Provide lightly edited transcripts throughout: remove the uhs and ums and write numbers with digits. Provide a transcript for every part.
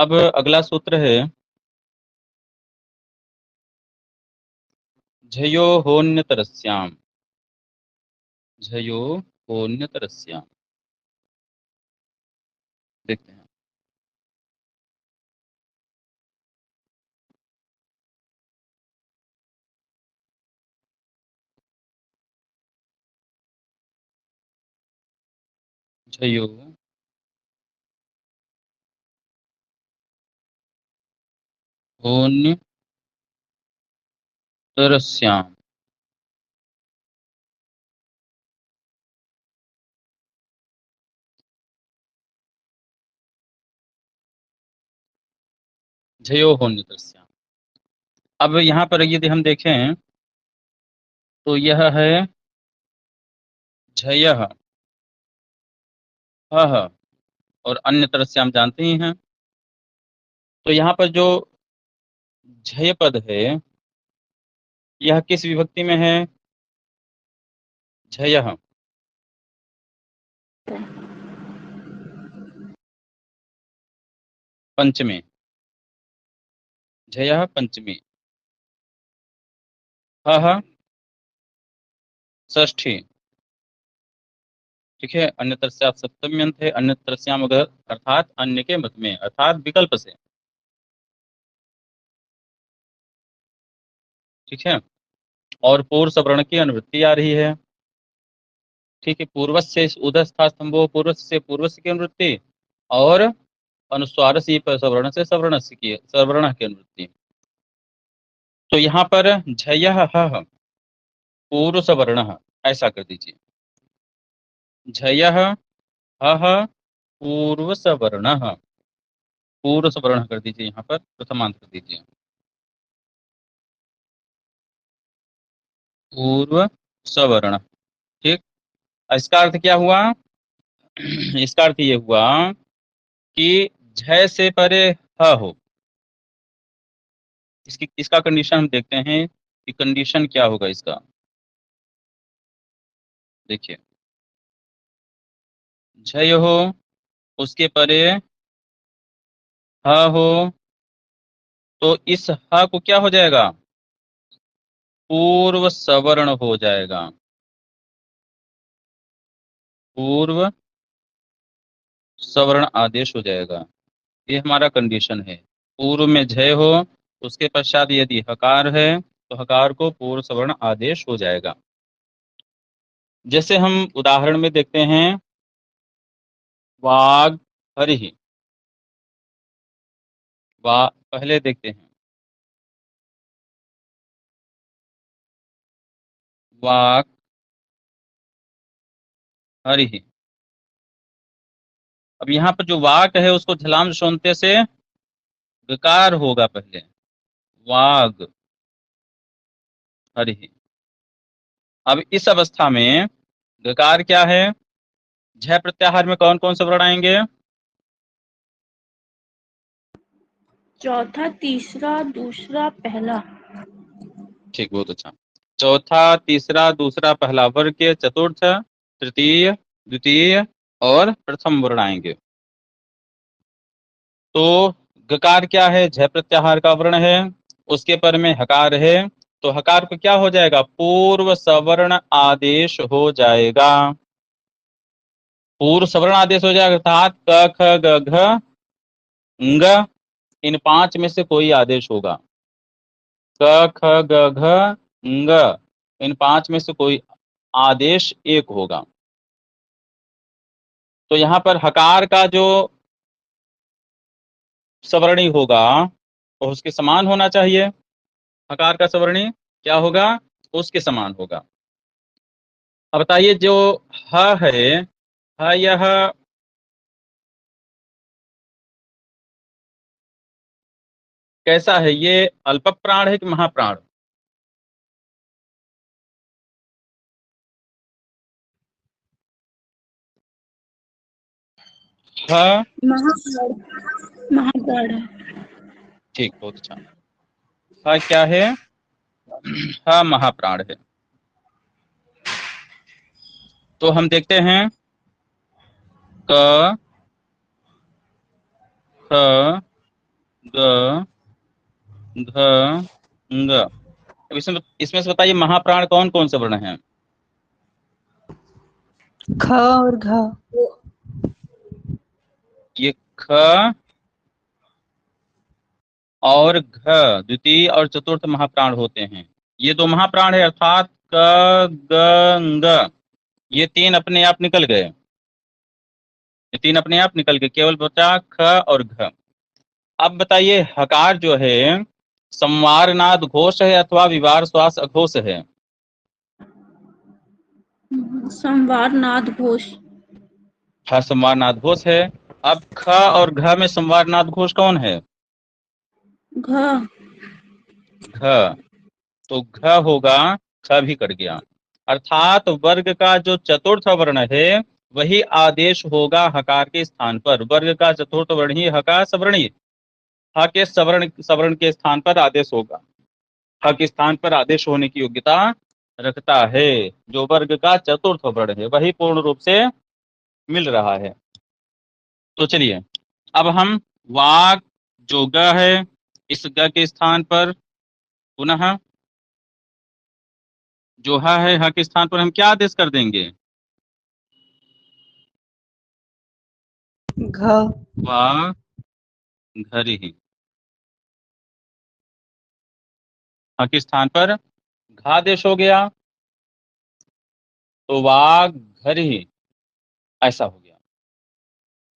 अब अगला सूत्र है झयो होन्यतरस्याम। झयो होन्यतरस्याम, देखते हैं। झयो होन्यतरस्याम। झयो होन्यतरस्याम। अब यहाँ पर यदि हम देखें तो यह है झयः, हः, और अन्य तरह से हम जानते ही हैं। तो यहाँ पर जो झय पद है यह किस विभक्ति में है? झयः, पंचमे। झयः पंचमी, हः षष्ठी। ठीक है, अन्य तरह से आप सप्तमी अंत है, अन्य तरह से हम अगर अर्थात अन्य के मत में अर्थात विकल्प से। ठीक है, और पूर्व सवर्ण की अनुवृत्ति आ रही है। ठीक है, पूर्वस्य उदस्था स्तंभो पूर्वस्य से पूर्वस्य की अनुवृत्ति, और अनुस्वार से सवर्ण से सवर्ण की अनुवृत्ति। तो यहाँ पर झयः हः पूर्व सवर्ण, ऐसा कर दीजिए। झयः हः पूर्व सवर्ण, पूर्व सवर्ण कर दीजिए, यहाँ पर प्रथमांत कर दीजिए। पूर्व सवर्ण। ठीक, इसका अर्थ क्या हुआ? इसका अर्थ ये हुआ कि झय से परे ह हो। इसका कंडीशन हम देखते हैं कि कंडीशन क्या होगा इसका। देखिए, झय हो, उसके परे ह हो, तो इस ह को क्या हो जाएगा? पूर्व सवर्ण हो जाएगा। पूर्व सवर्ण आदेश हो जाएगा। ये हमारा कंडीशन है। पूर्व में झय हो, उसके पश्चात यदि हकार है तो हकार को पूर्व सवर्ण आदेश हो जाएगा। जैसे हम उदाहरण में देखते हैं, वाग हरि। वा पहले देखते हैं, वाक हरि। अब यहाँ पर जो वाक है उसको झलाम शोनते से गकार होगा पहले, वाग हरि। अब इस अवस्था में गकार क्या है? झय प्रत्याहार में कौन कौन से वर्ण आएंगे? चौथा, तीसरा, दूसरा, पहला। ठीक, बहुत अच्छा। चौथा, तीसरा, दूसरा, पहला वर्ग के चतुर्थ, तृतीय, द्वितीय और प्रथम वर्ण आएंगे। तो गकार क्या है? झय प्रत्याहार का वर्ण है, उसके पर में हकार है, तो हकार को क्या हो जाएगा? पूर्व सवर्ण आदेश हो जाएगा। पूर्व सवर्ण आदेश हो जाएगा, अर्थात क ख ग घ ङ, इन पांच में से कोई आदेश होगा। क ख ग घ ङ, इन पांच में से कोई आदेश एक होगा। तो यहाँ पर हकार का जो सवर्णी होगा वो उसके समान होना चाहिए। हकार का सवर्णी क्या होगा? उसके समान होगा। अब बताइए, जो ह है, ह यह कैसा है? ये अल्प प्राण है कि महाप्राण? ह, महागढ़, महागढ़ है। ठीक, बहुत अच्छा। ह क्या है? ह महाप्राण है। तो हम देखते हैं, क ख ग घ ंग। अब इसमें से बताइए महाप्राण कौन कौन से वर्ण हैं? ख और घ। ये ख और घ द्वितीय और चतुर्थ महाप्राण होते हैं। ये दो महाप्राण है, अर्थात क ग ंग, ये तीन अपने आप निकल गए। ये तीन अपने आप निकल गए, केवल बचा ख और घ। अब बताइए हकार जो है संवारनाद घोष है अथवा विवार श्वास अघोष है? संवार नाद घोष। ख संवारनाद घोष है। अब ख और घ में संवारनाद घोष कौन है? घ। घ। तो घ होगा, ख भी कट गया। अर्थात वर्ग का जो चतुर्थ वर्ण है वही आदेश होगा हकार के स्थान पर। वर्ग का चतुर्थ वर्ण ही हकार सवर्णी, ह के सवर्ण के स्थान पर आदेश होगा। ह के स्थान पर आदेश होने की योग्यता रखता है। जो वर्ग का चतुर्थ वर्ण है वही पूर्ण रूप से मिल रहा है। तो चलिए अब हम वाक जो ग है, इस ग के स्थान पर पुनः जो ह है, ह के स्थान पर हम क्या आदेश कर देंगे? घ। वा घर ही। ह के स्थान पर घादेश हो गया, तो वाग घर ही ऐसा हो गया।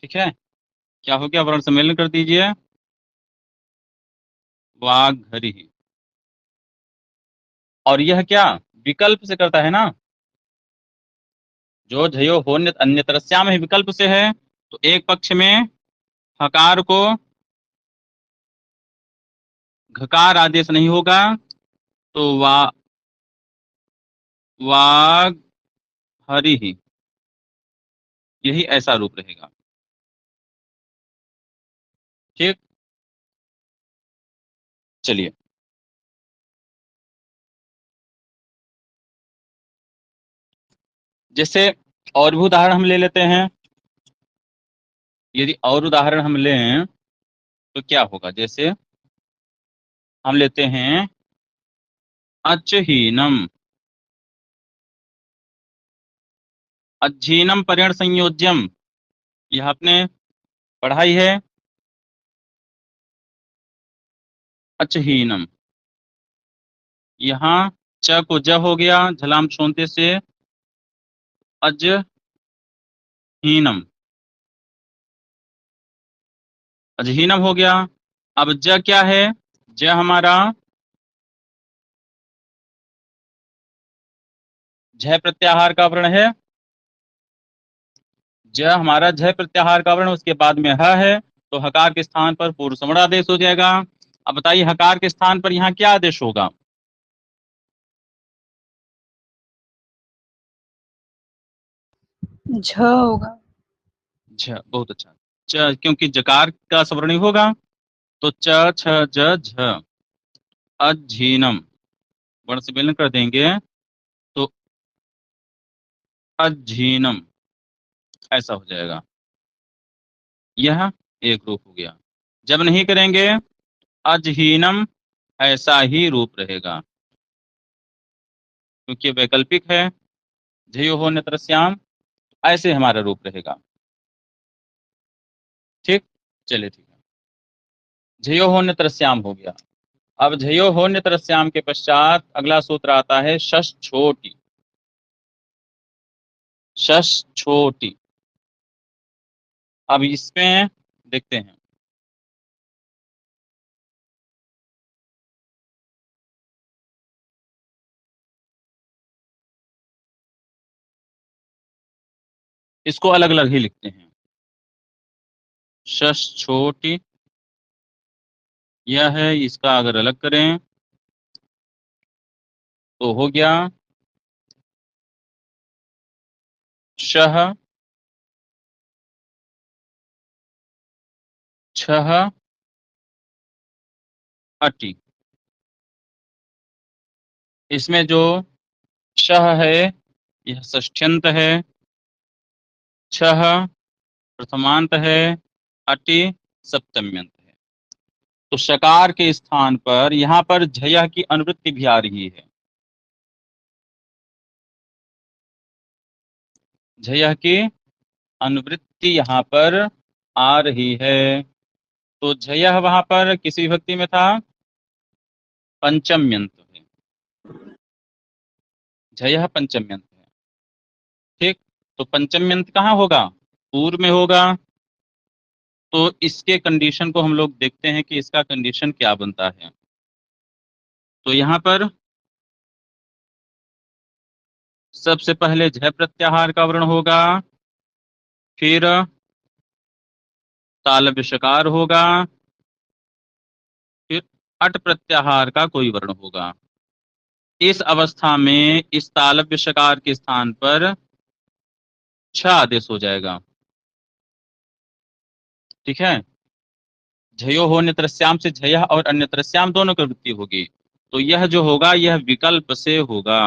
ठीक है, क्या हो गया? वर्ण सम्मेलन कर दीजिए, वाग घर ही। और यह क्या विकल्प से करता है ना? जो झयो हो अन्यतरस्याम है विकल्प से है, तो एक पक्ष में हकार को घकार आदेश नहीं होगा, तो वाग हरि ही, यही ऐसा रूप रहेगा। ठीक, चलिए जैसे और भी उदाहरण हम ले लेते हैं। यदि और उदाहरण हम लें तो क्या होगा? जैसे हम लेते हैं अचहीनम, अज्जीनम परेण संयोज्यम, यह आपने पढ़ाई है। अचहीनम, यहाँ च को ज हो गया, झलाम छोनते से अजहीनम, अजहीनम हो गया। अब ज क्या है? ज हमारा झ प्रत्याहार का वर्ण है। ज हमारा झ प्रत्याहार का वर्ण, उसके बाद में ह है, तो हकार के स्थान पर पूर्व सवर्ण आदेश हो जाएगा। अब बताइए हकार के स्थान पर यहाँ क्या आदेश होगा? झ होगा। झ, बहुत अच्छा। च क्योंकि जकार का सवर्णी होगा, तो च छ ज झ, अझीनम, वर्ण से विलय कर देंगे तो अझीनम ऐसा हो जाएगा। यह एक रूप हो गया। जब नहीं करेंगे अजहीनम, ऐसा ही रूप रहेगा, क्योंकि वैकल्पिक है। झयो हो नत्रस्याम, ऐसे हमारा रूप रहेगा। ठीक, चलिए ठीक है, झयो हो नत्रस्याम हो गया। अब झयो हो नत्रस्याम के पश्चात अगला सूत्र आता है शश छोटी। शश छोटी, अब इसमें देखते हैं। इसको अलग अलग ही लिखते हैं। शश छोटी यह है, इसका अगर अलग करें तो हो गया शह छह अटी। इसमें जो शह है यह षष्ठ्यंत है, छह प्रथमांत है, अटी सप्तम्यंत है। तो शकार के स्थान पर यहाँ पर झयः की अनुवृत्ति भी आ रही है, झयः की अनुवृत्ति यहाँ पर आ रही है। तो झयः वहां पर किस विभक्ति में था? पंचम्यंत है, झयः पंचम्यंत है। ठीक, तो पंचम्यंत कहाँ होगा? पूर्व में होगा। तो इसके कंडीशन को हम लोग देखते हैं कि इसका कंडीशन क्या बनता है। तो यहाँ पर सबसे पहले झ प्रत्याहार का वर्ण होगा, फिर तालव्य शकार होगा, फिर अट प्रत्याहार का कोई वर्ण होगा। इस अवस्था में इस तालव्य शकार के स्थान पर छ आदेश हो जाएगा। ठीक है, झयो हो अन्यत्रस्याम से झयः और अन्यत्रस्याम दोनों की वृत्ति होगी। तो यह जो होगा यह विकल्प से होगा।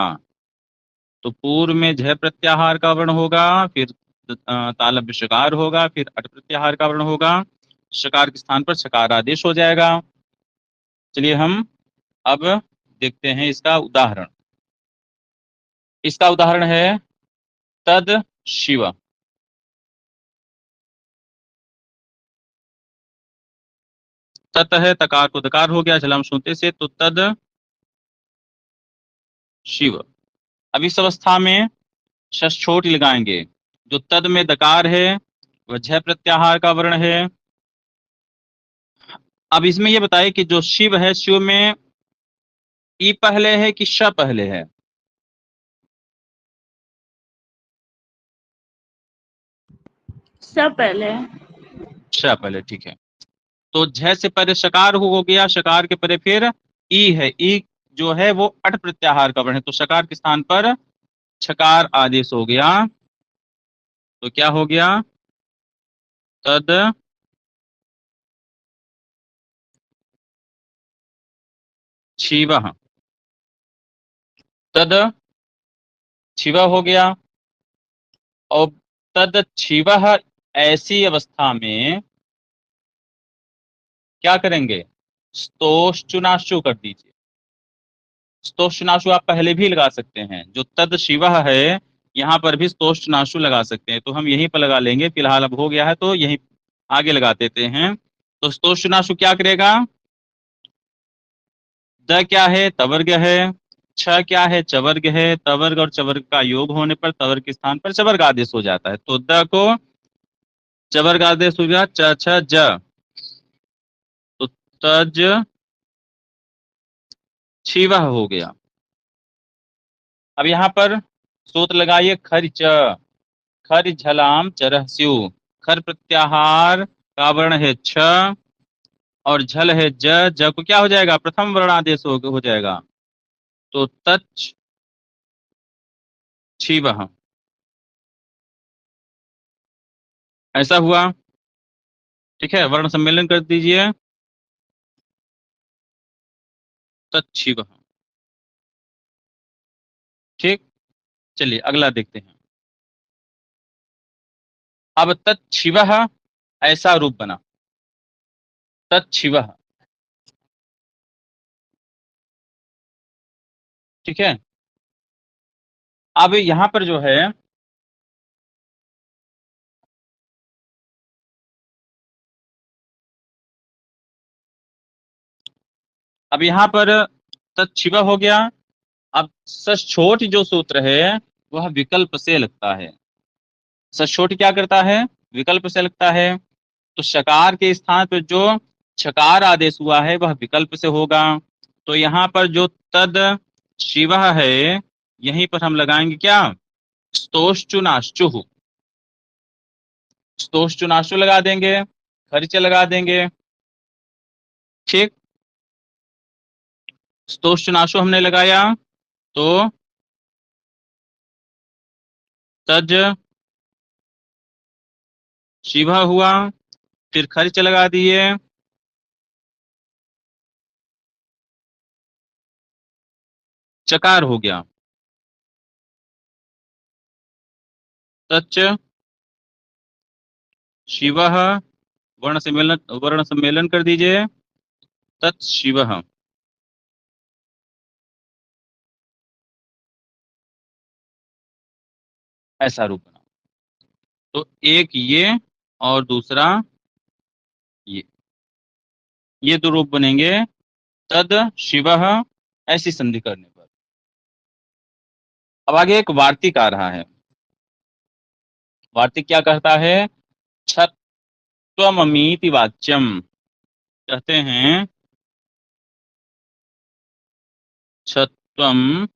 तो पूर्व में झ प्रत्याहार का वर्ण होगा, फिर तालव्य शकार होगा, फिर अट प्रत्याहार का वर्ण होगा, शकार के स्थान पर छकार आदेश हो जाएगा। चलिए हम अब देखते हैं इसका उदाहरण। इसका उदाहरण है तद शिव। तत है तकार को दकार हो गया झलाम सुनते से, तो तद शिव। अब इस अवस्था में शश छोटी लगाएंगे। जो तद में दकार है वह झ प्रत्याहार का वर्ण है। अब इसमें यह बताइए कि जो शिव है, शिव में ई पहले है कि श पहले है? सब पहले। श पहले, ठीक है। तो झ से पहले शकार हो गया, शकार के पहले फिर ई है, ई जो है वो अट प्रत्याहार का वर्ण है। तो शकार के स्थान पर छकार आदेश हो गया। तो क्या हो गया? तद शिवः। तद शिव हो गया। और तद शिवः ऐसी अवस्था में क्या करेंगे? स्तोश्चुनाशु कर दीजिए। स्तोश्चुनाशु आप पहले भी लगा सकते हैं। जो तद शिवः है यहाँ पर भी स्तोश्चुनाशु लगा सकते हैं। तो हम यहीं पर लगा लेंगे, फिलहाल अब हो गया है तो यहीं आगे लगा देते हैं। तो स्तोश्चुनाशु क्या करेगा? द क्या है? तवर्ग है। छ क्या है? चवर्ग है। तवर्ग और चवर्ग का योग होने पर तवर्ग के स्थान पर चवर्ग आदेश हो जाता है। तो द को चवर्ग आदेश हो गया, च छ ज। तो तज शिवः हो गया। अब यहाँ पर सूत्र लगाइए, खरिच। खर झलाम चरह स्यु। खर प्रत्याहार का वर्ण है छ और झल है ज। ज को क्या हो जाएगा? प्रथम वर्ण आदेश हो जाएगा। तो तच शिवः ऐसा हुआ। ठीक है, वर्ण सम्मेलन कर दीजिए, तत्शिवः। ठीक, चलिए अगला देखते हैं। अब तत्शिवः ऐसा रूप बना, तत्शिवः। ठीक है, अब यहां पर जो है अब यहां पर तत्शिवः हो गया। अब सचोट जो सूत्र है वह विकल्प से लगता है। सचोट क्या करता है? विकल्प से लगता है। तो शकार के स्थान पर जो छकार आदेश हुआ है वह विकल्प से होगा। तो यहाँ पर जो तद शिवः है यहीं पर हम लगाएंगे क्या? स्तोश्चुनाश्चु। स्तोश्चुनाश्चु लगा देंगे, खर्च लगा देंगे। ठीक, स्तोश्चुनाश्चु हमने लगाया तो तज शिवः हुआ, फिर खर्च लगा दिए, चकार हो गया। तच शिवः वर्ण सम्मेलन कर दीजिए, तत् शिवः। ऐसा रूप बना। तो एक ये और दूसरा ये दो रूप बनेंगे तद शिवः ऐसी संधि करने पर। अब आगे एक वार्तिक आ रहा है। वार्तिक क्या कहता है? छत्वममीति वाच्यम। कहते हैं छत्वम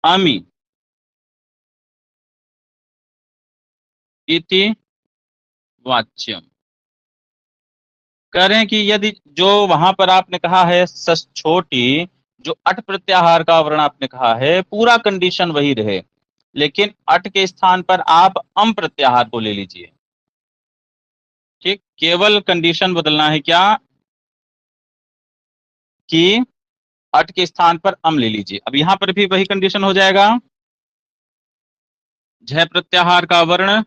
अमि इति वाच्यम। कह रहे हैं कि यदि जो वहां पर आपने कहा है सस छोटी, जो अट प्रत्याहार का वर्ण आपने कहा है, पूरा कंडीशन वही रहे, लेकिन अट के स्थान पर आप अम प्रत्याहार को ले लीजिए। ठीक, केवल कंडीशन बदलना है क्या कि अट के स्थान पर अम ले लीजिए। अब यहां पर भी वही कंडीशन हो जाएगा। झ प्रत्याहार का वर्ण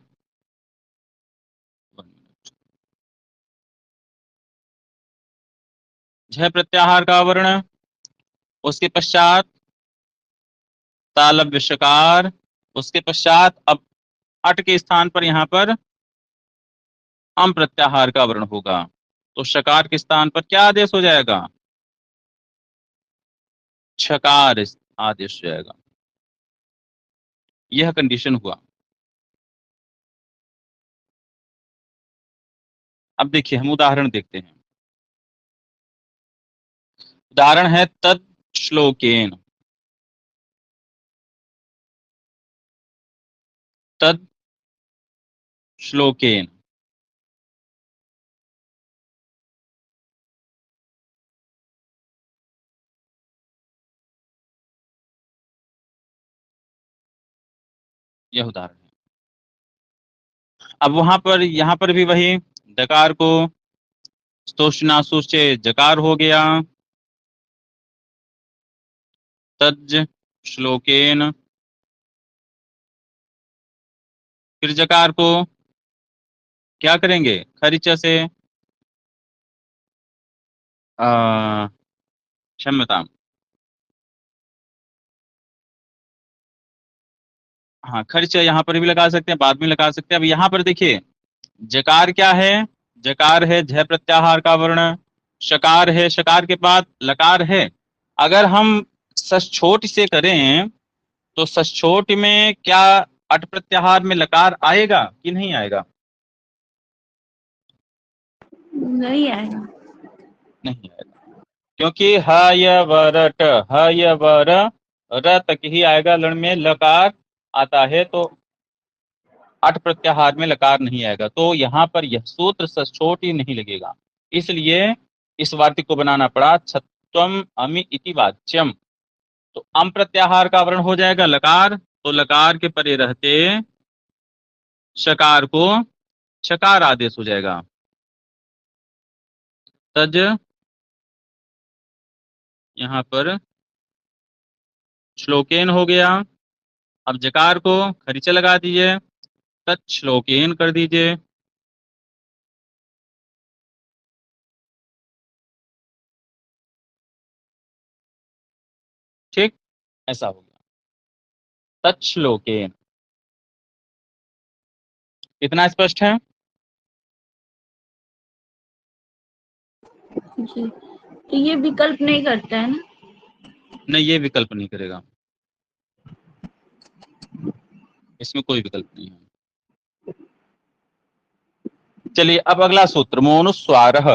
झ प्रत्याहार का वर्ण, उसके पश्चात तालव्य शकार, उसके पश्चात अब अट के स्थान पर यहां पर अम प्रत्याहार का वर्ण होगा। तो शकार के स्थान पर क्या आदेश हो जाएगा? छकार आदेश हो जाएगा। यह कंडीशन हुआ। अब देखिए हम उदाहरण देखते हैं। उदाहरण है तद श्लोकेन। तद श्लोकेन। यह उदाहरण है। अब वहां पर यहां पर भी वही दकार को स्तोषनासु से जकार हो गया। तज श्लोकेन। फिर जकार को क्या करेंगे? खरिच से क्षम्यताम, हाँ खर्च यहाँ पर भी लगा सकते हैं, बाद में लगा सकते हैं। अब यहाँ पर देखिए जकार क्या है? जकार है झ प्रत्याहार का वर्ण। शकार है, शकार के बाद लकार है। अगर हम सचोट से करें तो सचोट में क्या अट प्रत्याहार में लकार आएगा कि नहीं आएगा? नहीं आएगा। नहीं आएगा, क्योंकि ह य व र ट, ह य व र तक ही आएगा। लण में लकार आता है तो अट प्रत्याहार में लकार नहीं आएगा। तो यहाँ पर यह सूत्र सचोट ही नहीं लगेगा, इसलिए इस वाक्य को बनाना पड़ा छत्वम अमि इति वाच्यम। तो अम प्रत्याहार का वर्ण हो जाएगा लकार, तो लकार के परे रहते शकार को शकार आदेश हो जाएगा। तज यहाँ पर श्लोकेन हो गया। अब जकार को खरीचा लगा दीजिए, तज श्लोकेन कर दीजिए। ठीक, ऐसा हो गया तज श्लोकेन। इतना स्पष्ट है? जी, तो ये विकल्प नहीं करता है ना? नहीं, ये विकल्प नहीं करेगा, इसमें कोई विकल्प नहीं है। चलिए अब अगला सूत्र मोनुस्वारः।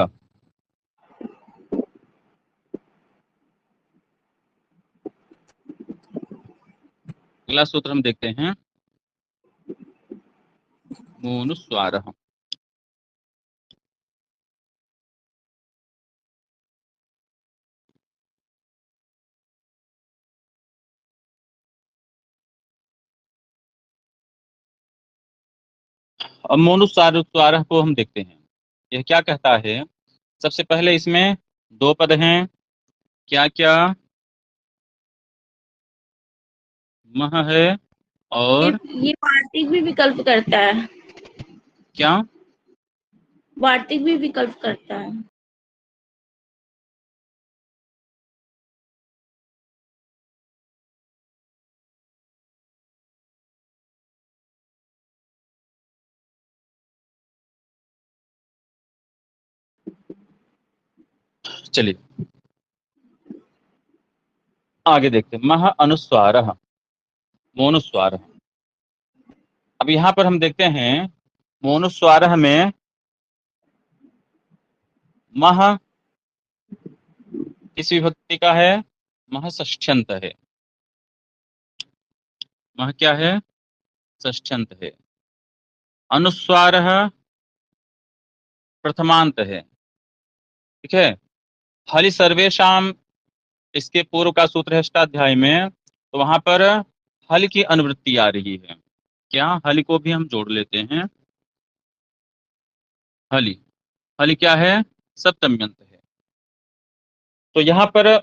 अगला सूत्र हम देखते हैं मोनुस्वारः। अब मोनुस्वारः को हम देखते हैं, यह क्या कहता है। सबसे पहले इसमें दो पद हैं, क्या क्या? मह है और ये वार्तिक भी विकल्प करता है। क्या? वार्तिक भी विकल्प करता है। चलिए आगे देखते हैं। मह अनुस्वार मोनुस्वार। अब यहाँ पर हम देखते हैं मोनुस्वार में मह किस विभक्ति का है? मह षष्ठ्यंत है। मह क्या है? षष्ठ्यंत है। अनुस्वार प्रथमांत है। ठीक है। हलि सर्वेशम इसके पूर्व का सूत्र है अष्टाध्याय में, तो वहां पर हल की अनुवृत्ति आ रही है। क्या? हल को भी हम जोड़ लेते हैं। हलि, हलि क्या है? सप्तम्यंत है। तो यहां पर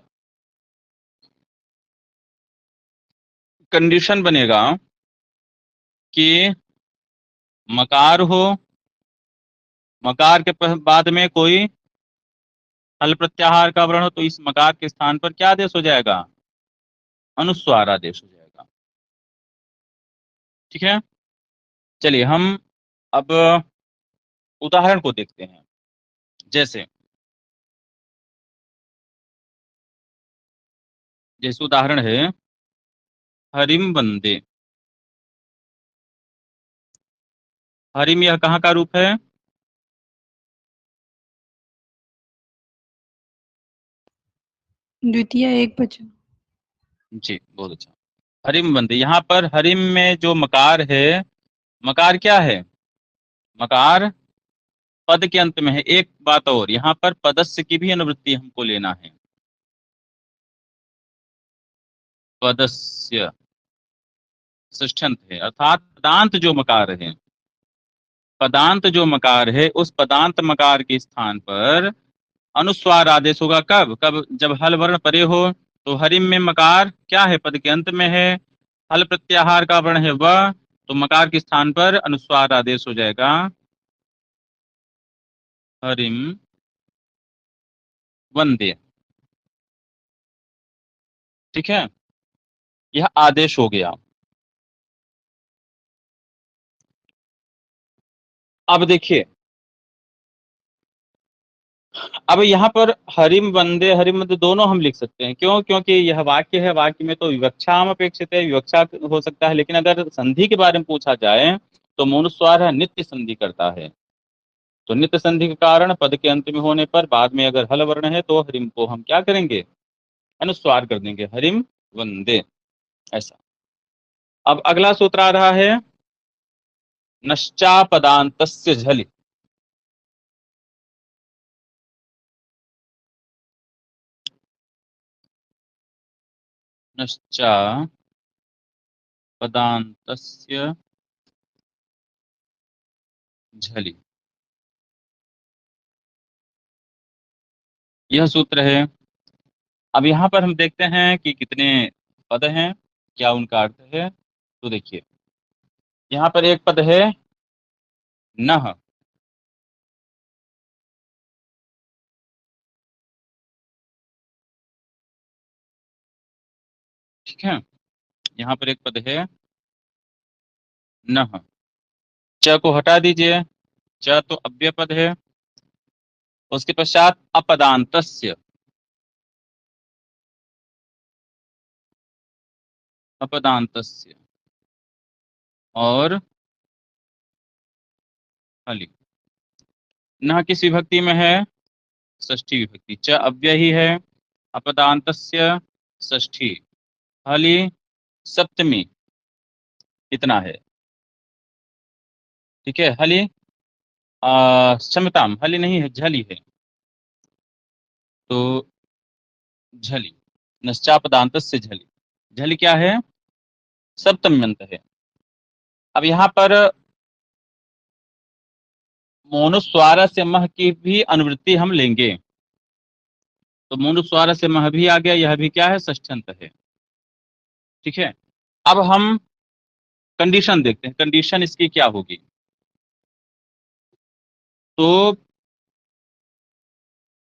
कंडीशन बनेगा कि मकार हो, मकार के बाद में कोई हल प्रत्याहार का वर्ण हो, तो इस मकार के स्थान पर क्या आदेश हो जाएगा? अनुस्वार आदेश हो जाएगा। ठीक है। चलिए हम अब उदाहरण को देखते हैं। जैसे जैसे उदाहरण है हरिम वंदे। हरिम यह कहाँ का रूप है? द्वितीय एक वचन। जी, बहुत अच्छा। हरिम वंदे, यहाँ पर हरिम में जो मकार है, मकार क्या है? मकार पद के अंत में है। एक बात और, यहाँ पर पदस्य की भी अनुवृत्ति हमको लेना है। पदस्य षष्ठ्यंत है, अर्थात पदांत जो मकार है, पदांत जो मकार है, उस पदांत मकार के स्थान पर अनुस्वार आदेश होगा। कब? कब? जब हल वर्ण परे हो। तो हरिम में मकार क्या है? पद के अंत में है। हल प्रत्याहार का वर्ण है वह, तो मकार के स्थान पर अनुस्वार आदेश हो जाएगा। हरिम वंदे। ठीक है, यह आदेश हो गया। अब देखिए, अब यहाँ पर हरिम वंदे दोनों हम लिख सकते हैं। क्यों? क्योंकि यह वाक्य है, वाक्य में तो विवक्षा हम अपेक्षित है, विवक्षा हो सकता है, लेकिन अगर संधि के बारे में पूछा जाए तो मोनुस्वार है, नित्य संधि करता है। तो नित्य संधि के कारण पद के अंत में होने पर बाद में अगर हल वर्ण है तो हरिम को हम क्या करेंगे? अनुस्वार कर देंगे, हरिम वंदे, ऐसा। अब अगला सूत्र आ रहा है नश्चापदान्तस्य झलि। नश्चापदान्तस्य झलि, यह सूत्र है। अब यहाँ पर हम देखते हैं कि कितने पद हैं, क्या उनका अर्थ है। तो देखिए, यहाँ पर एक पद है नह। ठीक है, यहाँ पर एक पद है नह। च को हटा दीजिए, च तो अव्यय पद है। उसके पश्चात अपदान्तस्य, अपदान्तस्य और हलि। नह किस विभक्ति में है? षष्ठी विभक्ति। च अव्यय ही है, अपदान्तस्य षष्ठी, हलि सप्तमी, इतना है। ठीक है, हलि क्षमताम, हलि नहीं है, झलि है। तो झलि, नश्चापदान्तस्य झलि, झलि क्या है? सप्तम्यंत है। अब यहाँ पर मोनुस्वार से मह की भी अनुवृत्ति हम लेंगे, तो मोनुस्वार से मह भी आ गया, यह भी क्या है? षष्ठ्यंत है। ठीक है, अब हम कंडीशन देखते हैं, कंडीशन इसकी क्या होगी। तो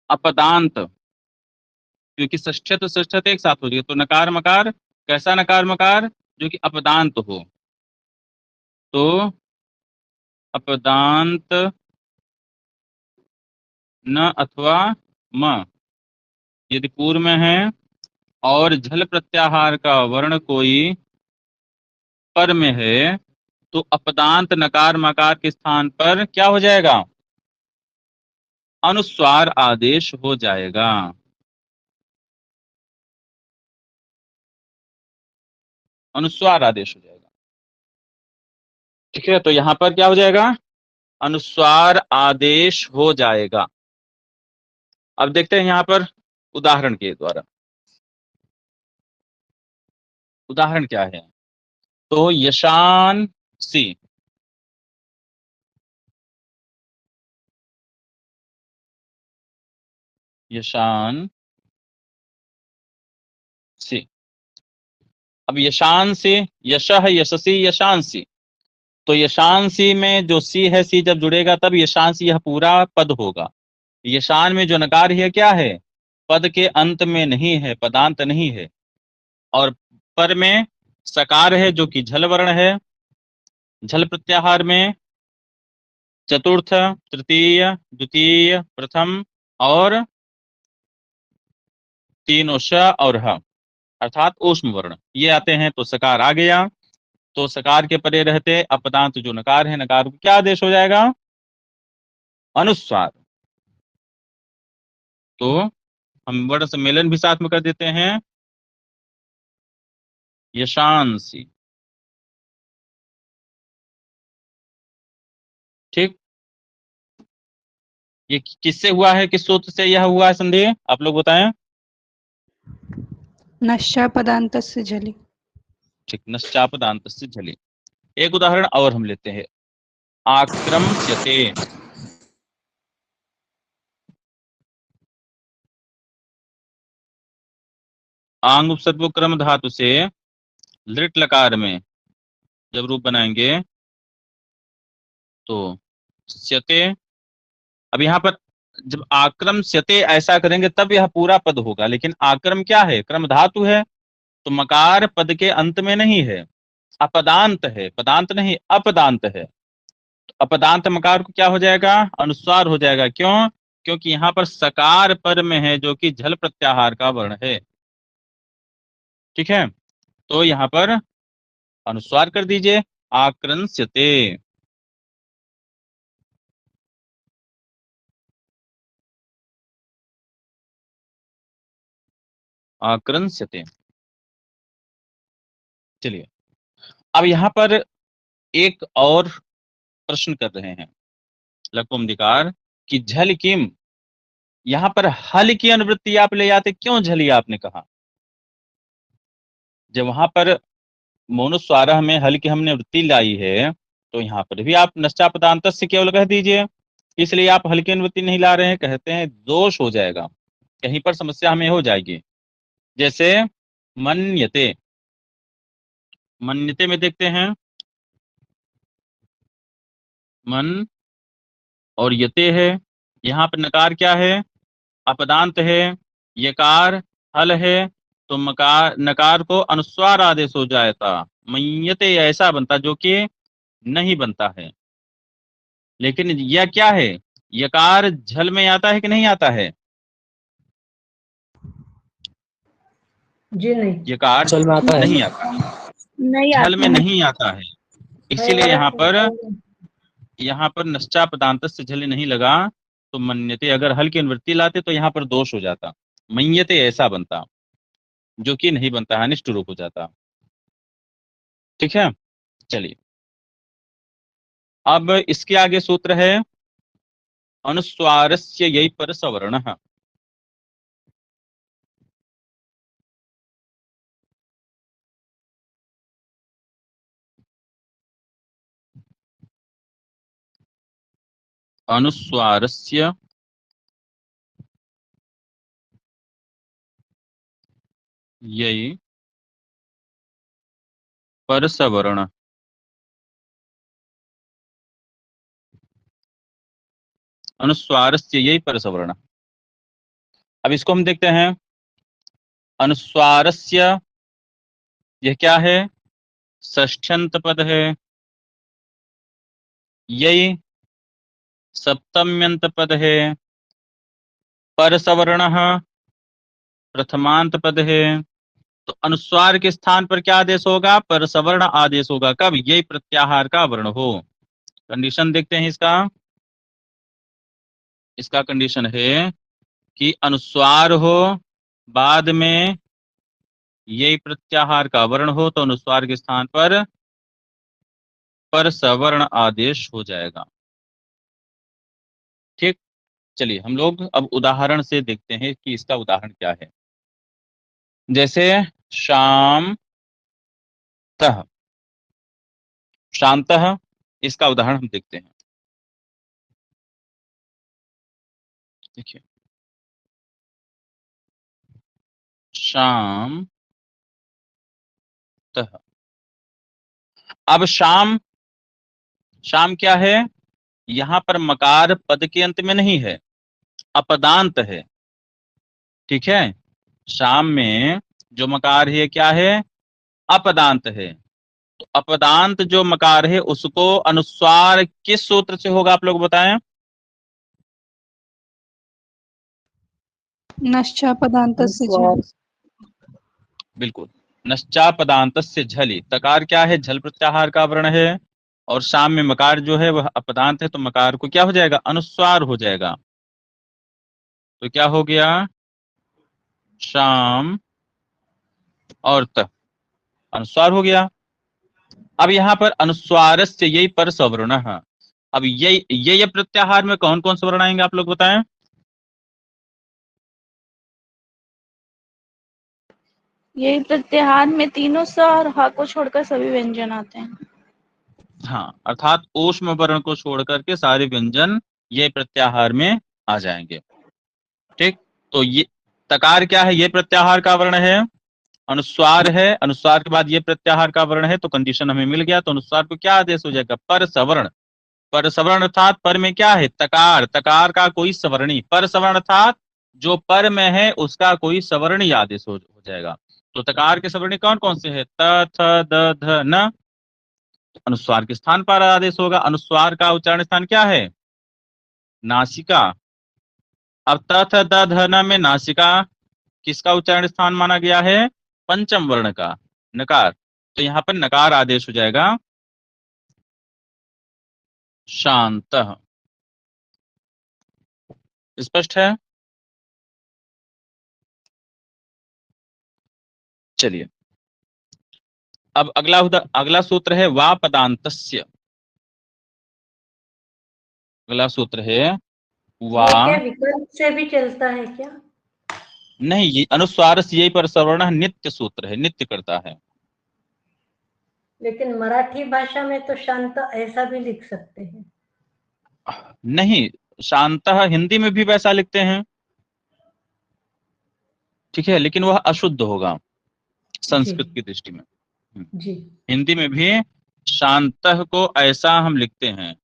अपदांत, क्योंकि षष्ठ्यत षष्ठ्यत एक साथ हो रही है, तो नकार मकार, कैसा नकार मकार? जो कि अपदांत हो। तो अपदांत न अथवा म, यदि पूर्व में है और झल प्रत्याहार का वर्ण कोई पर में है तो अपदांत नकार मकार के स्थान पर क्या हो जाएगा? अनुस्वार आदेश हो जाएगा। अनुस्वार आदेश हो जाएगा। ठीक है, तो यहां पर क्या हो जाएगा? अनुस्वार आदेश हो जाएगा। अब देखते हैं यहां पर उदाहरण के द्वारा। उदाहरण क्या है? तो यशान सी, यशान सी। अब यशान से, यशः यशसी यशांसी, तो यशांसी में जो सी है, सी जब जुड़ेगा तब यशांसी यह पूरा पद होगा। यशान में जो नकार है क्या है? पद के अंत में नहीं है, पदांत नहीं है। और पर में सकार है जो कि झल वर्ण है। झल प्रत्याहार में चतुर्थ, तृतीय, द्वितीय, प्रथम और तीनों श और ह अर्थात ऊष्म वर्ण ये आते हैं। तो सकार आ गया, तो सकार के परे रहते अपदांत जो नकार है, नकार को क्या आदेश हो जाएगा? अनुस्वार। तो हम वर्ण सम्मेलन भी साथ में कर देते हैं, यशांसी। ठीक, ये किससे हुआ है, किस सूत्र से यह हुआ है संदेह, आप लोग बताएं। नश्चा पदान्तस्य झलि। ठीक, नश्चापदान्तस्य झलि। एक उदाहरण और हम लेते हैं, आक्रम्स्यते। आंग उपसर्ग क्रम धातु से लृट लकार में जब रूप बनाएंगे तो स्यते। अब यहाँ पर जब आक्रम स्यते ऐसा करेंगे तब यह पूरा पद होगा, लेकिन आक्रम क्या है? क्रम धातु है, तो मकार पद के अंत में नहीं है, अपदांत है, पदांत नहीं अपदांत है। तो अपदांत मकार को क्या हो जाएगा? अनुस्वार हो जाएगा। क्यों? क्योंकि यहाँ पर सकार पर में है जो कि झल प्रत्याहार का वर्ण है। ठीक है, तो यहाँ पर अनुस्वार कर दीजिए, आक्रंस्यते। आक्रंस्यते। चलिए, अब यहाँ पर एक और प्रश्न कर रहे हैं लकुमदिकार कि झल किम, यहाँ पर हल की अनुवृत्ति आप ले आते, क्यों झली आपने कहा? जब वहां पर मोनुस्वारह में हल की हमने वृत्ति लाई है, तो यहाँ पर भी आप नश्चापदांत से केवल कह दीजिए, इसलिए आप हल की अनुवृत्ति नहीं ला रहे हैं। कहते हैं दोष हो जाएगा, कहीं पर समस्या हमें हो जाएगी। जैसे मन्यते, मन्यते में देखते हैं, मन और यते है, यहाँ पर नकार क्या है? अपदांत है, यकार हल है, तो मकार नकार को अनुस्वार आदेश हो जाता, मय्यते ऐसा बनता जो कि नहीं बनता है। लेकिन यह क्या है? यकार झल में आता है कि नहीं आता है? जी नहीं, यकार झल में आता है। नहीं आता है, नहीं झल में आता है। नहीं आता है। इसीलिए यहाँ पर नश्चापदांत से झल नहीं लगा, तो मन्यते अगर हल की अनुवृत्ति लाते तो यहाँ पर दोष हो जाता, मय्यते ऐसा बनता, जो कि नहीं बनता है, अनिष्ट रूप हो जाता। ठीक है, चलिए अब इसके आगे सूत्र है अनुस्वारस्य यही पर सवर्ण। अनुस्वारस्य यही पर सवर्ण। अनुस्वारस्य यही पर सवर्ण। अब इसको हम देखते हैं, अनुस्वारस्य यह क्या है? षष्ठ्यंत पद है, यही सप्तम्यंत पद है, पर सवर्ण प्रथमांत पद है, तो अनुस्वार के स्थान पर क्या आदेश होगा? परसवर्ण आदेश होगा। कब? यही प्रत्याहार का वर्ण हो। कंडीशन देखते हैं इसका। इसका कंडीशन है कि अनुस्वार हो, बाद में यही प्रत्याहार का वर्ण हो, तो अनुस्वार के स्थान पर परसवर्ण आदेश हो जाएगा। ठीक, चलिए हम लोग अब उदाहरण से देखते हैं कि इसका उदाहरण क्या है। जैसे शाम तह, शांतः, इसका उदाहरण हम देखते हैं। देखिए, शाम तह। अब शाम, शाम क्या है? यहां पर मकार पद के अंत में नहीं है, अपदांत है। ठीक है, शाम में जो मकार है क्या है? अपदांत है। तो अपदांत जो मकार है उसको अनुस्वार किस सूत्र से होगा, आप लोग बताएं? नश्चापदान्तस्य झलि। बिल्कुल, नश्चापदांतस्य झलि। तकार क्या है? झल प्रत्याहार का वर्ण है, और शाम में मकार जो है वह अपदांत है, तो मकार को क्या हो जाएगा? अनुस्वार हो जाएगा। तो क्या हो गया? शाम और त, अनुस्वार हो गया। अब यहाँ पर अनुस्वारस्य यही पर सवर्ण है। अब ये प्रत्याहार में कौन कौन से वर्ण आएंगे, आप लोग बताएं? यही प्रत्याहार में तीनों स और ह को छोड़कर सभी व्यंजन आते हैं। हाँ, अर्थात ऊष्म वर्ण को छोड़ करके सारे व्यंजन ये प्रत्याहार में आ जाएंगे। ठीक, तो ये तकार क्या है? ये प्रत्याहार का वर्ण है, अनुस्वार है, अनुस्वार के बाद ये प्रत्याहार का वर्ण है, तो कंडीशन हमें मिल गया। तो अनुस्वार को क्या आदेश हो जाएगा? पर सवर्ण। पर सवर्ण अर्थात पर में क्या है? तकार, तकार का कोई सवर्णी। पर सवर्ण अर्थात जो पर में है उसका कोई सवर्णी आदेश हो जाएगा। तो तकार के सवर्णी कौन कौन से है? त, थ, द, ध, न। अनुस्वार के स्थान पर आदेश होगा। अनुस्वार का उच्चारण स्थान क्या है? नासिका। अब त, थ, द, ध, न में नासिका किसका उच्चारण स्थान माना गया है? पंचम वर्ण का, नकार। तो यहां पर नकार आदेश हो जाएगा, शांतः। स्पष्ट है? चलिए, अब अगला सूत्र है वा पदांतस्य। अगला सूत्र है वा। ये क्या विकल्प से भी चलता है क्या? नहीं, ये अनुस्वार से यही पर सवर्ण नित्य सूत्र है, नित्य करता है। लेकिन मराठी भाषा में तो शांत ऐसा भी लिख सकते हैं। नहीं, शांतः हिंदी में भी वैसा लिखते हैं, ठीक है, लेकिन वह अशुद्ध होगा जी संस्कृत की दृष्टि में। जी हिंदी में भी शांतः को ऐसा हम लिखते हैं,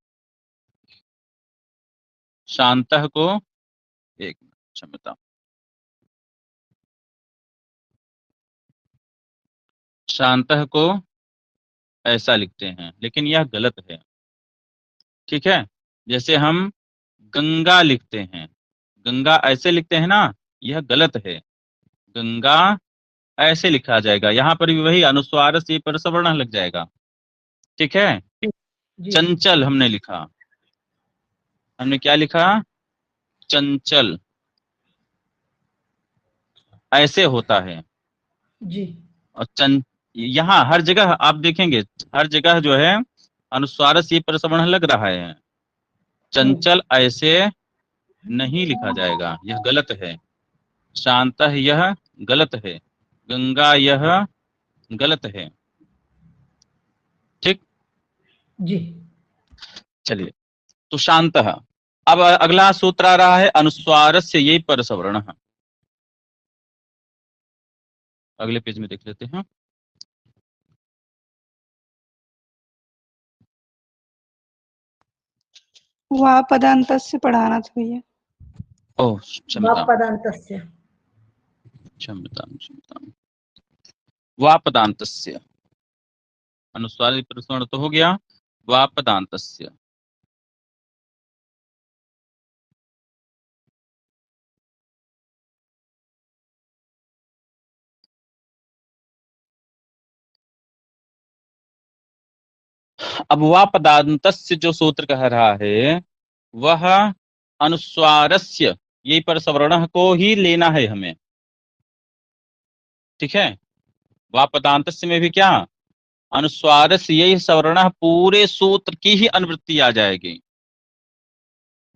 शांतः को, एक मिनट क्षमता, शांतः को ऐसा लिखते हैं, लेकिन यह गलत है। ठीक है, जैसे हम गंगा लिखते हैं, गंगा ऐसे लिखते हैं ना, यह गलत है। गंगा ऐसे लिखा जाएगा, यहाँ पर भी वही अनुस्वार से पर सवर्ण लग जाएगा। ठीक है, जी चंचल हमने लिखा, हमने क्या लिखा? चंचल, ऐसे होता है। जी और यहाँ हर जगह आप देखेंगे, हर जगह जो है अनुस्वार से पर सवर्ण लग रहा है। चंचल ऐसे नहीं लिखा जाएगा, यह गलत है। शांतः यह गलत है। गंगा यह गलत है। ठीक, जी चलिए, तो शांतः। अब अगला सूत्र आ रहा है अनुस्वार से यही पर सवर्ण। अगले पेज में देख लेते हैं। वा पदान्तस्य पढ़ाना था भैया। ओह, क्षमता पदांतस्य। क्षमता क्षमता। वा पदांतस्य, अनुस्वार पर सवर्ण तो हो गया। वा पदांतस्य, अब वा पदान्तस्य जो सूत्र कह रहा है वह अनुस्वारस्य, यही पर सवर्ण को ही लेना है हमें, ठीक है। वा पदान्तस्य में भी क्या, अनुस्वारस्य यही सवर्ण, पूरे सूत्र की ही अनुवृत्ति आ जाएगी।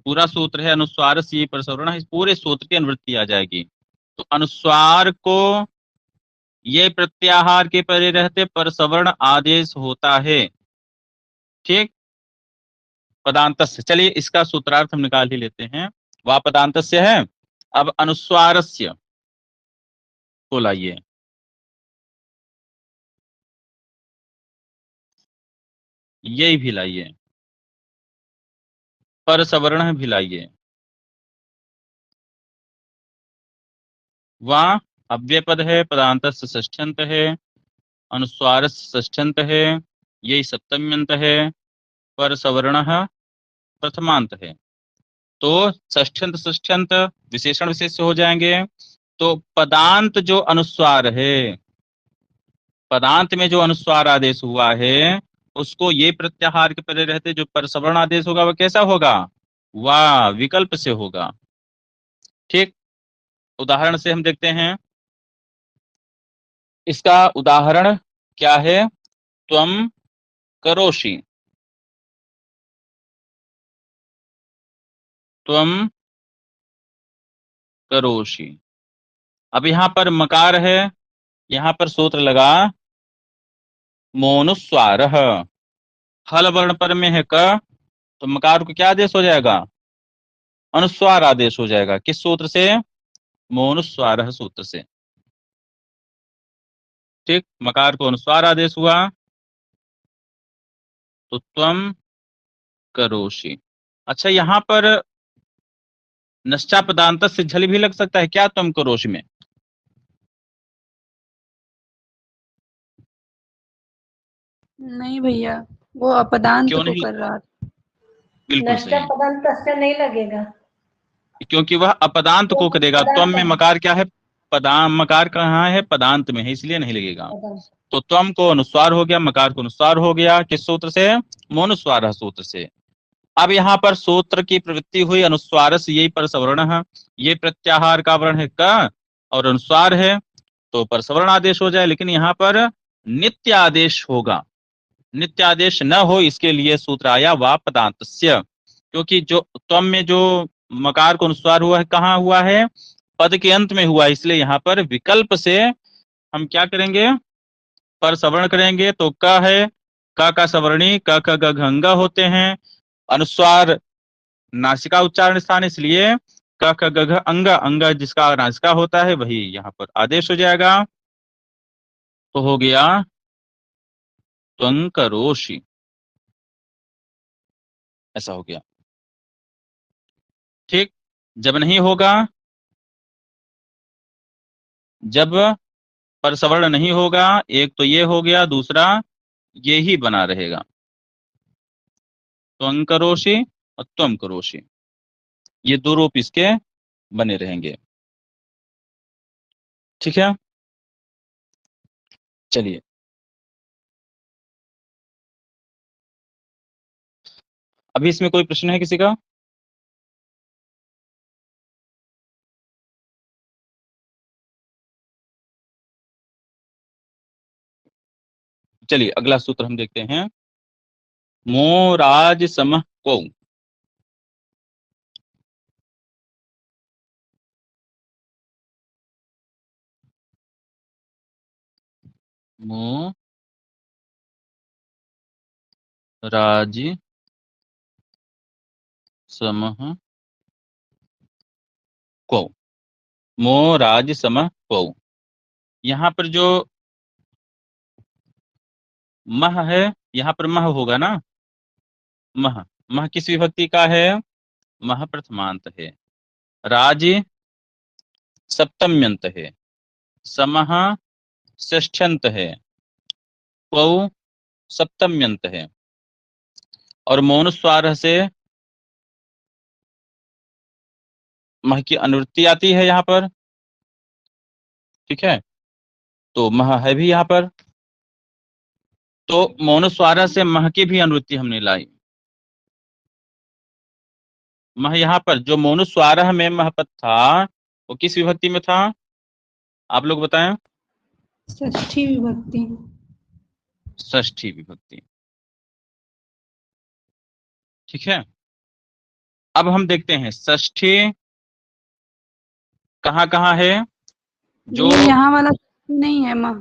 पूरा सूत्र है अनुस्वारस्य यही पर सवर्ण, इस पूरे सूत्र की अनुवृत्ति आ जाएगी। तो अनुस्वार को ये प्रत्याहार के परे रहते पर सवर्ण आदेश होता है, ठीक। पदान्तस्य, चलिए इसका सूत्रार्थ हम निकाल ही लेते हैं। वा पदान्तस्य है, अब अनुस्वारस्य को लाइए, ये भी लाइए, पर सवर्ण भी लाइए। वा अव्यय पद है, पदान्तस्य षष्ठ्यंत है, अनुस्वारस्य षष्ठ्यंत है, यही सप्तम्यंत है, पर सवर्ण प्रथमांत है। तो षष्ठ्यंत षष्ठ्यंत विशेषण विशेष से हो जाएंगे। तो पदांत जो अनुस्वार है, पदांत में जो अनुस्वार आदेश हुआ है उसको ये प्रत्याहार के परे रहते जो पर सवर्ण आदेश होगा वह कैसा होगा, वाह विकल्प से होगा, ठीक। उदाहरण से हम देखते हैं, इसका उदाहरण क्या है, त्वम करोषि, त्वम करोषि। अब यहां पर मकार है, यहां पर सूत्र लगा मोनुस्वार, हल वर्ण पर में है क, तो मकार को क्या आदेश हो जाएगा, अनुस्वार आदेश हो जाएगा। किस सूत्र से, मोनुस्वार सूत्र से, ठीक। मकार को अनुस्वार आदेश हुआ तो त्वम करोषि। अच्छा यहां पर नश्चा पदांत से झल भी लग सकता है क्या त्वम करोषि में, नहीं भैया, वो अपदांत क्यों को नहीं, कर रहा था। बिल्कुल नष्टा सही, पदांत नहीं लगेगा। क्योंकि वह अपदांत को करेगा। त्वम में मकार क्या है, पदाम, मकार कहाँ है, पदांत में है, इसलिए नहीं लगेगा। पदांत। तो त्वम को अनुस्वार हो गया, मकार को अनुस्वार हो गया, किस सूत्र से, मोनुस्वार सूत्र से। अब यहाँ पर सूत्र की प्रवृत्ति हुई अनुस्वारस, यही पर सवर्ण है, ये प्रत्याहार का वर्ण है क और अनुस्वार है तो पर सवर्ण आदेश हो जाए, लेकिन यहाँ पर नित्य आदेश होगा, नित्य आदेश न हो इसके लिए सूत्र आया वा पदांतस्य। क्योंकि जो त्वम में जो मकार को अनुस्वार हुआ है कहाँ हुआ है, पद के अंत में हुआ है, इसलिए यहाँ पर विकल्प से हम क्या करेंगे, पर सवर्ण करेंगे। तो क है, क का सवर्णी क ख ग घ ङ होते हैं, अनुस्वार नासिका उच्चारण स्थान, इसलिए क ख ग घ अंग, अंग जिसका नासिका होता है वही यहाँ पर आदेश हो जाएगा। तो हो गया त्वं करोषि, ऐसा हो गया, ठीक। जब नहीं होगा, जब पर सवर्ण नहीं होगा, एक तो ये हो गया, दूसरा ये ही बना रहेगा, त्वं करोषि और त्वम करोषि, ये दो रूप इसके बने रहेंगे, ठीक है। चलिए अभी इसमें कोई प्रश्न है किसी का, चलिए अगला सूत्र हम देखते हैं, मोराज समः क्वौ, मो राज समः क्वौ, मो राज समः क्वौ। यहाँ पर जो मह है, यहाँ पर मह होगा ना, मह, मह किस विभक्ति का है, मह प्रथमांत है, राज सप्तम्यंत है, समः षष्ठ्यंत है, क्वौ सप्तम्यंत है, और मौनुस्वार से मह की अनुवृत्ति आती है यहाँ पर, ठीक है। तो मह है भी यहाँ पर, तो मोनुस्वार से मह की भी अनुवृत्ति हमने लाई। मह यहाँ पर जो मोनुस्वार में महपद था वो किस विभक्ति में था, आप लोग बताएं। षष्ठी विभक्ति। षष्ठी विभक्ति। ठीक है, अब हम देखते हैं षष्ठी कहाँ कहाँ है। जो ये यहाँ वाला नहीं है माँ,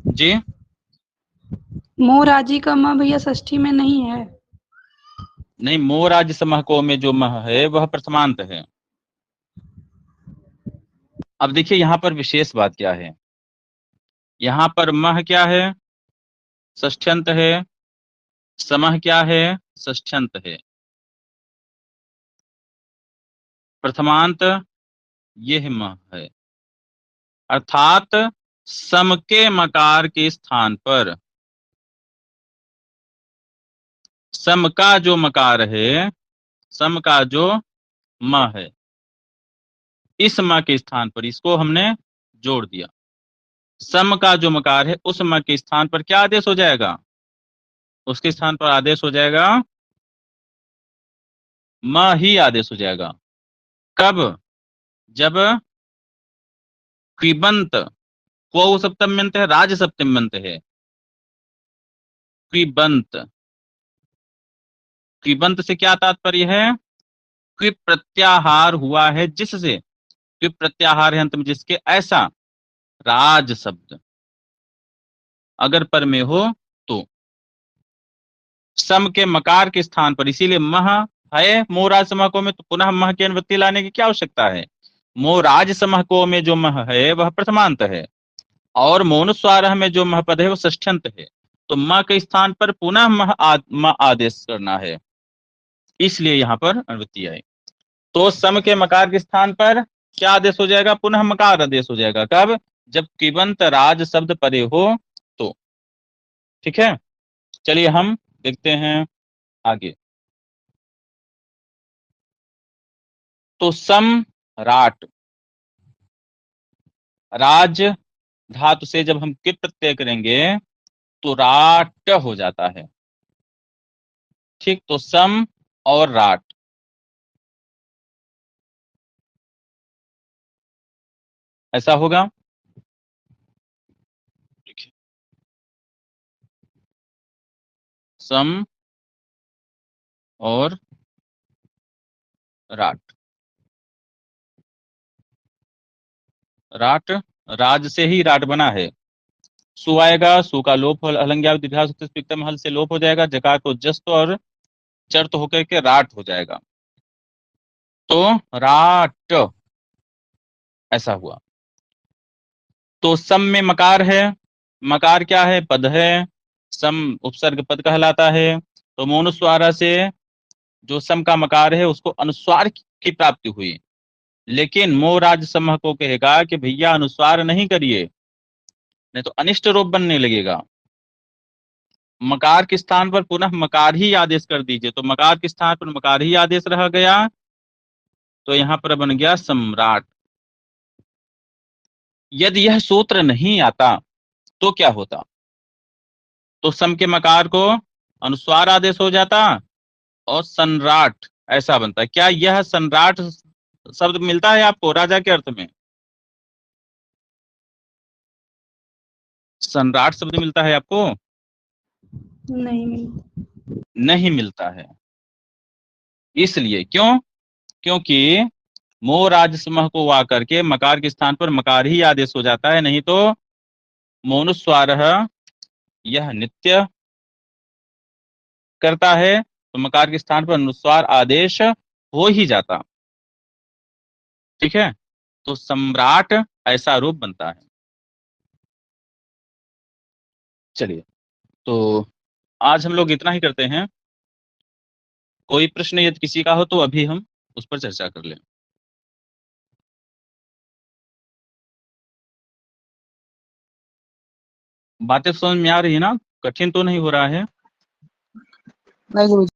जी मोराजी का माँ भैया षष्ठी में नहीं है। नहीं, मोराज समह को में जो मह है वह प्रथमांत है। अब देखिए यहाँ पर विशेष बात क्या है, यहाँ पर मह क्या है, षष्ठ्यंत है, समह क्या है, षष्ठ्यंत है, प्रथमांत यह मह है। अर्थात सम के मकार के स्थान पर सम का जो मकार है, सम का जो म है, इस म के स्थान पर इसको हमने जोड़ दिया। सम का जो मकार है उस म के स्थान पर क्या आदेश हो जाएगा, उसके स्थान पर आदेश हो जाएगा म ही आदेश हो जाएगा। कब, जब कृबंत को सप्तम्यंत है, राज सप्तम्यंत है। कृबंत, कृबंत से क्या तात्पर्य है, कृप प्रत्याहार हुआ है जिससे, कृप प्रत्याहार है अंत में जिसके, ऐसा राज शब्द अगर पर में हो तो सम के मकार के स्थान पर, इसीलिए मह है मोराज समहको में, तो पुनः मह की अनुवृत्ति लाने की क्या आवश्यकता है। मोराज समहको में जो मह है वह प्रथमांत है और मोनुस्वारह में जो महपद है वो षष्ठ्यंत है। तो म के स्थान पर पुनः म आदेश करना है, इसलिए यहाँ पर अनुवृत्ति आई। तो सम के मकार के स्थान पर क्या आदेश हो जाएगा, पुनः मकार आदेश हो जाएगा। कब, जब कृबंत राज शब्द परे हो तो। ठीक है, चलिए हम देखते हैं आगे। तो सम राट, राज धातु से जब हम किप प्रत्यय करेंगे तो राट हो जाता है। ठीक, तो सम और राट, ऐसा होगा। सम और राट, राट राज से ही राट बना है। सु आएगा, सु का लोप हलंग्या हल से लोप हो जाएगा, जकार को जस्त और चर्त होकर के राट हो जाएगा, तो राट ऐसा हुआ। तो सम में मकार है, मकार क्या है, पद है, सम उपसर्ग पद कहलाता है। तो मोनुस्वारा से जो सम का मकार है उसको अनुस्वार की प्राप्ति हुई, लेकिन मोराज समह को कहेगा कि भैया अनुस्वार नहीं करिए, नहीं तो अनिष्ट रूप बनने लगेगा। मकार के स्थान पर पुनः मकार ही आदेश कर दीजिए, तो मकार के स्थान पर मकार ही आदेश रह गया, तो यहां पर बन गया सम्राट। यदि यह सूत्र नहीं आता तो क्या होता, तो सम के मकार को अनुस्वार आदेश हो जाता और सनराट ऐसा बनता है। क्या यह सनराट शब्द मिलता है आपको राजा के अर्थ में, सनराट शब्द मिलता है आपको, नहीं, नहीं मिलता है। इसलिए क्यों, क्योंकि मोराज समह को आकर के मकार के स्थान पर मकार ही आदेश हो जाता है, नहीं तो मोनुस्वारः यह नित्य करता है तो मकार के स्थान पर अनुस्वार आदेश हो ही जाता। ठीक है, तो सम्राट ऐसा रूप बनता है। चलिए, तो आज हम लोग इतना ही करते हैं। कोई प्रश्न यदि किसी का हो तो अभी हम उस पर चर्चा कर लें। बातें समझ में आ रही है ना, कठिन तो नहीं हो रहा है। नहीं गुरुजी।